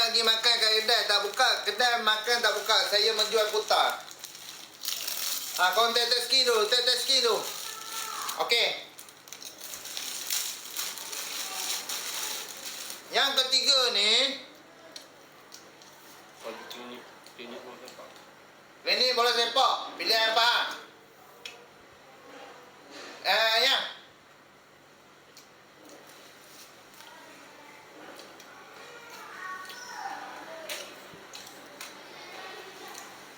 bagi makan kat kedai tak buka. Kedai makan tak buka. Saya menjual kuota. Korang test skill dulu. Test skill dulu. Okey. Yang ketiga ni. Klinik bola sepak. Pilihan apa? Yang.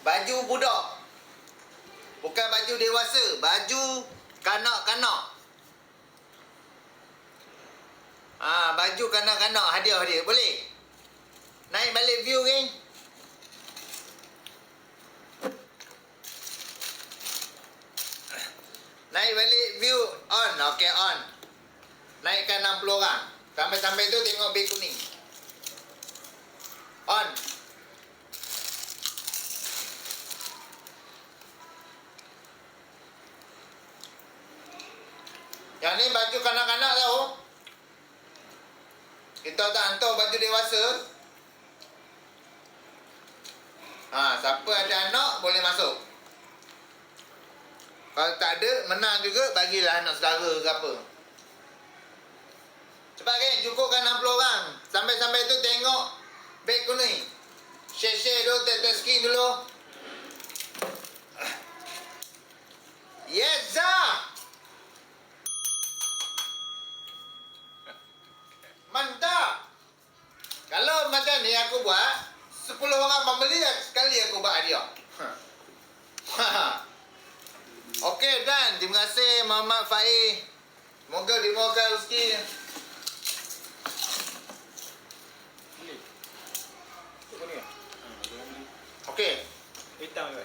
Baju budak. Bukan baju dewasa. Baju kanak-kanak. Baju kanak-kanak. Hadiah. Boleh? Naik balik view, geng. Naik balik view. On. Okey, on. Naikkan 60 orang. Sampai-sampai tu tengok beg kuning. On. Yang ni baju kanak-kanak tau. Kita tak hantar baju dewasa. Siapa ada anak boleh masuk. Kalau tak ada, menang juga, bagilah anak saudara ke apa. Cepat geng, cukupkan 60 orang. Sampai-sampai tu tengok beg kuning. Share-share dulu, test skin dulu. Yes, Zah! Mantap! Kalau macam ni aku buat, 10 orang membeli sekali aku buat hadiah. Okey, dan terima kasih Muhammad Faiz. Semoga dimurahkan rezeki. Okey. Hitam ke?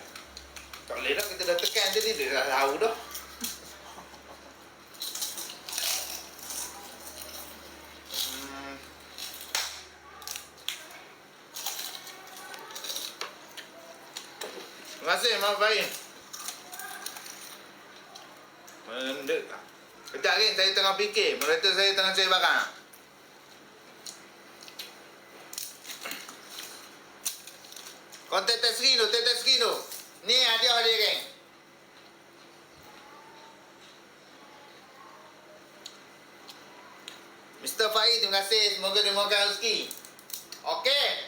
Tak boleh dah, kita dah tekan tadi, dia dah tahu dah. Terima kasih Muhammad Faiz. Mendek tak? Kejap lagi, saya tengah fikir. Mereka saya tengah cari barang. Kontak test screen tu. Ni hadiah dia, geng. Mr. Faiz, terima kasih. Semoga dimurahkan rezeki. Okey.